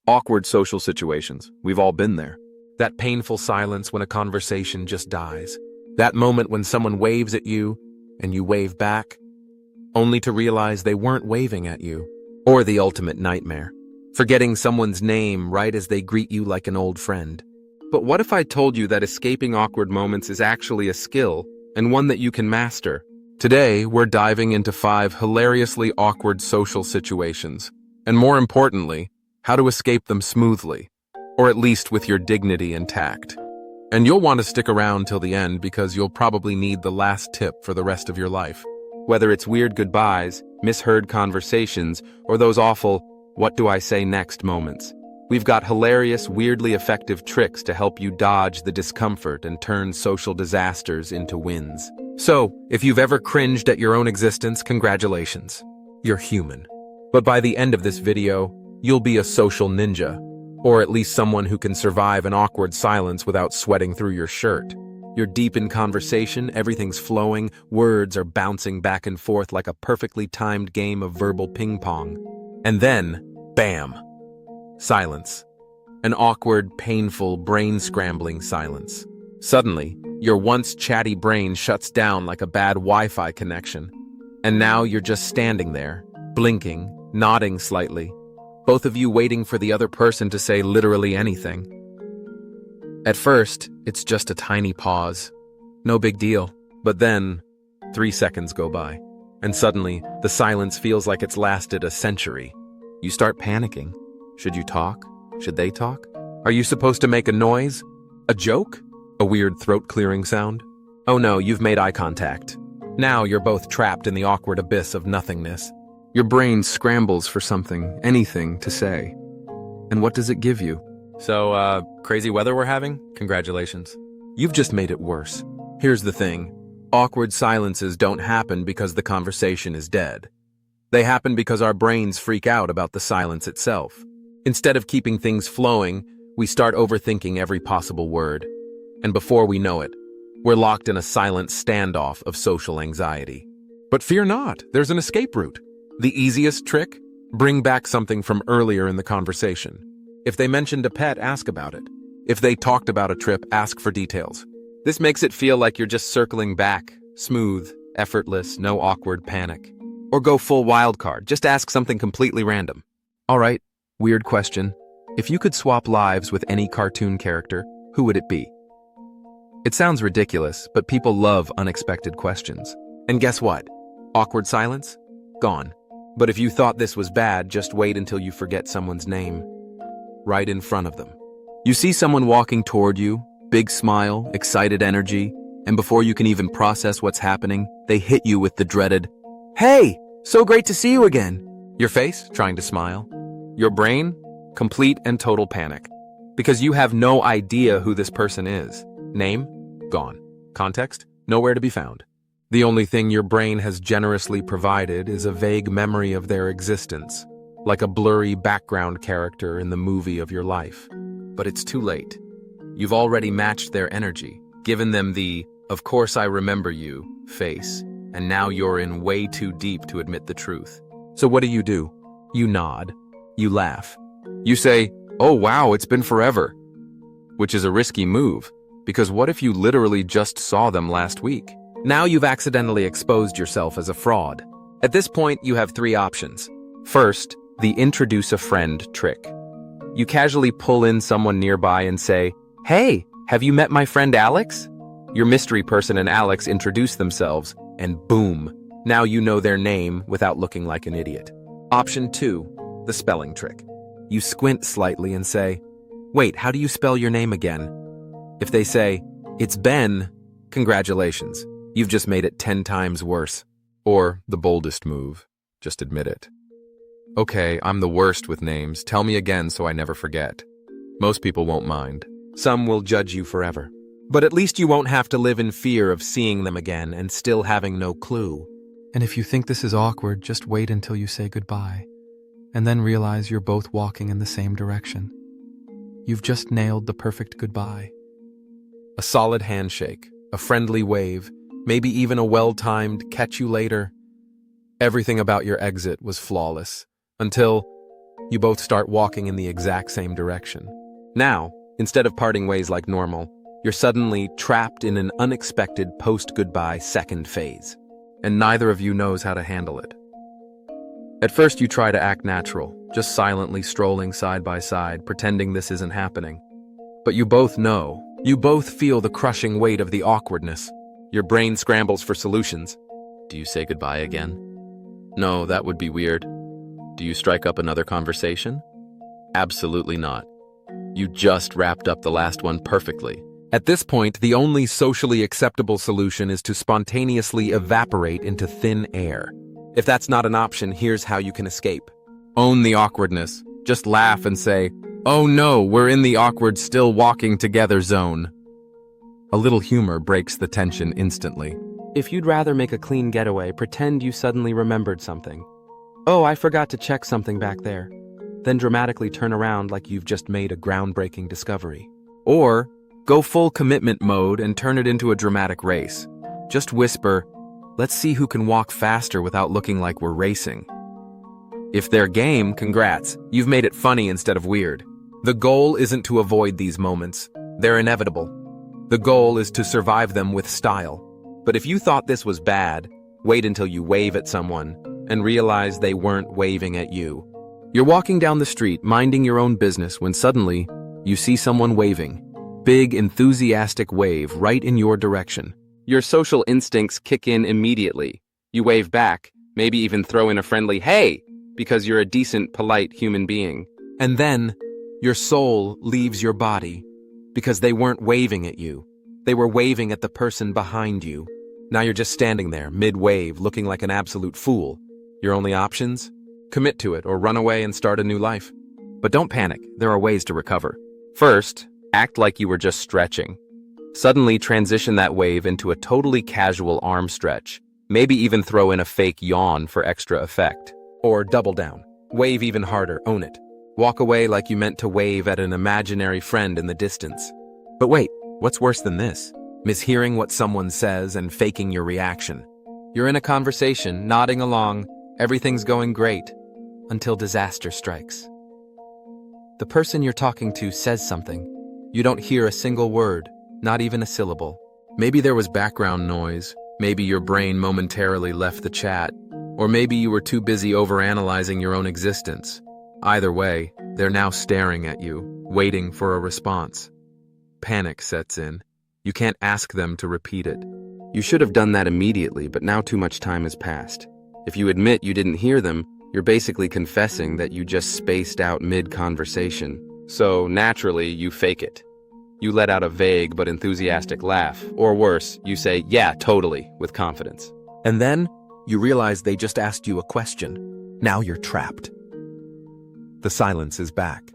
Awkward social situations. We've all been there. That painful silence when a conversation just dies. That moment when someone waves at you and you wave back, only to realize they weren't waving at you. Or the ultimate nightmare, forgetting someone's name right as they greet you like an old friend. But what if I told you that escaping awkward moments is actually a skill and one that you can master? Today, we're diving into 5 hilariously awkward social situations, and more importantly, how to escape them smoothly, or at least with your dignity intact. And you'll want to stick around till the end because you'll probably need the last tip for the rest of your life. Whether it's weird goodbyes, misheard conversations, or those awful "what do I say next" moments, we've got hilarious, weirdly effective tricks to help you dodge the discomfort and turn social disasters into wins. So, if you've ever cringed at your own existence, congratulations. You're human. But by the end of this video, you'll be a social ninja, or at least someone who can survive an awkward silence without sweating through your shirt. You're deep in conversation, everything's flowing, words are bouncing back and forth like a perfectly timed game of verbal ping pong. And then, bam! Silence. An awkward, painful, brain-scrambling silence. Suddenly, your once chatty brain shuts down like a bad Wi-Fi connection. And now you're just standing there, blinking, nodding slightly, both of you waiting for the other person to say literally anything. At first, it's just a tiny pause. No big deal. But then, 3 seconds go by, and suddenly, the silence feels like it's lasted a century. You start panicking. Should you talk? Should they talk? Are you supposed to make a noise? A joke? A weird throat-clearing sound? Oh no, you've made eye contact. Now you're both trapped in the awkward abyss of nothingness. Your brain scrambles for something, anything to say. And what does it give you? So, crazy weather we're having? Congratulations. You've just made it worse. Here's the thing. Awkward silences don't happen because the conversation is dead. They happen because our brains freak out about the silence itself. Instead of keeping things flowing, we start overthinking every possible word. And before we know it, we're locked in a silent standoff of social anxiety. But fear not, there's an escape route. The easiest trick? Bring back something from earlier in the conversation. If they mentioned a pet, ask about it. If they talked about a trip, ask for details. This makes it feel like you're just circling back, smooth, effortless, no awkward panic. Or go full wild card, just ask something completely random. All right, weird question. If you could swap lives with any cartoon character, who would it be? It sounds ridiculous, but people love unexpected questions. And guess what? Awkward silence? Gone. But if you thought this was bad, just wait until you forget someone's name. Right in front of them. You see someone walking toward you, big smile, excited energy, and before you can even process what's happening, they hit you with the dreaded, "Hey, so great to see you again." Your face, trying to smile. Your brain, complete and total panic. Because you have no idea who this person is. Name? Gone. Context? Nowhere to be found. The only thing your brain has generously provided is a vague memory of their existence, like a blurry background character in the movie of your life. But it's too late. You've already matched their energy, given them the "of course I remember you" face, and now you're in way too deep to admit the truth. So what do? You nod. You laugh. You say, "Oh wow, it's been forever." Which is a risky move, because what if you literally just saw them last week? Now you've accidentally exposed yourself as a fraud. At this point, you have 3 options. First, the introduce a friend trick. You casually pull in someone nearby and say, "Hey, have you met my friend Alex?" Your mystery person and Alex introduce themselves, and boom, now you know their name without looking like an idiot. Option 2, the spelling trick. You squint slightly and say, "Wait, how do you spell your name again?" If they say, "It's Ben," congratulations. You've just made it 10 times worse. Or, the boldest move, just admit it. "Okay, I'm the worst with names. Tell me again so I never forget." Most people won't mind. Some will judge you forever. But at least you won't have to live in fear of seeing them again and still having no clue. And if you think this is awkward, just wait until you say goodbye, and then realize you're both walking in the same direction. You've just nailed the perfect goodbye. A solid handshake, a friendly wave, maybe even a well-timed "catch you later." Everything about your exit was flawless, until You both start walking in the exact same direction. Now, instead of parting ways like normal, you're suddenly trapped in an unexpected post-goodbye second phase, and neither of you knows how to handle it. At first, you try to act natural, just silently strolling side by side, pretending this isn't happening. But you both know, you both feel the crushing weight of the awkwardness. Your brain scrambles for solutions. Do you say goodbye again? No, that would be weird. Do you strike up another conversation? Absolutely not. You just wrapped up the last one perfectly. At this point, the only socially acceptable solution is to spontaneously evaporate into thin air. If that's not an option, here's how you can escape. Own the awkwardness. Just laugh and say, "Oh no, we're in the awkward still walking together zone." A little humor breaks the tension instantly. If you'd rather make a clean getaway, pretend you suddenly remembered something. Oh, I forgot to check something back there. Then dramatically turn around like you've just made a groundbreaking discovery. Or go full commitment mode and turn it into a dramatic race. Just whisper, "Let's see who can walk faster without looking like we're racing." If they're game, congrats, you've made it funny instead of weird. The goal isn't to avoid these moments. They're inevitable. The goal is to survive them with style. But if you thought this was bad, wait until you wave at someone and realize they weren't waving at you. You're walking down the street, minding your own business, when suddenly you see someone waving. Big, enthusiastic wave right in your direction. Your social instincts kick in immediately. You wave back, maybe even throw in a friendly "hey," because you're a decent, polite human being. And then, your soul leaves your body, because they weren't waving at you. They were waving at the person behind you. Now you're just standing there, mid-wave, looking like an absolute fool. Your only options? Commit to it or run away and start a new life. But don't panic, there are ways to recover. First, act like you were just stretching. Suddenly transition that wave into a totally casual arm stretch. Maybe even throw in a fake yawn for extra effect. Or double down. Wave even harder, own it. Walk away like you meant to wave at an imaginary friend in the distance. But wait, what's worse than this? Mishearing what someone says and faking your reaction. You're in a conversation, nodding along, everything's going great, until disaster strikes. The person you're talking to says something. You don't hear a single word, not even a syllable. Maybe there was background noise, maybe your brain momentarily left the chat, or maybe you were too busy overanalyzing your own existence. Either way, they're now staring at you, waiting for a response. Panic sets in. You can't ask them to repeat it. You should have done that immediately, but now too much time has passed. If you admit you didn't hear them, you're basically confessing that you just spaced out mid-conversation. So, naturally, you fake it. You let out a vague but enthusiastic laugh, or worse, you say, "Yeah, totally," with confidence. And then, you realize they just asked you a question. Now you're trapped. The silence is back.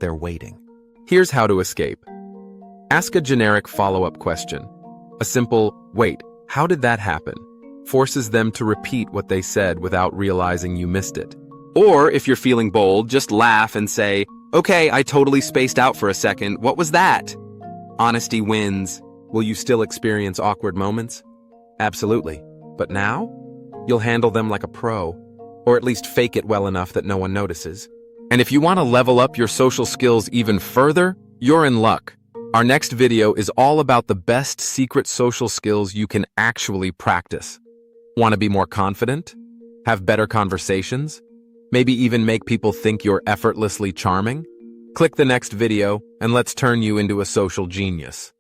They're waiting. Here's how to escape. Ask a generic follow-up question. A simple, "Wait, how did that happen?" forces them to repeat what they said without realizing you missed it. Or, if you're feeling bold, just laugh and say, "Okay, I totally spaced out for a second. What was that?" Honesty wins. Will you still experience awkward moments? Absolutely. But now? You'll handle them like a pro, or at least fake it well enough that no one notices. And if you want to level up your social skills even further, you're in luck. Our next video is all about the best secret social skills you can actually practice. Want to be more confident? Have better conversations? Maybe even make people think you're effortlessly charming? Click the next video and let's turn you into a social genius.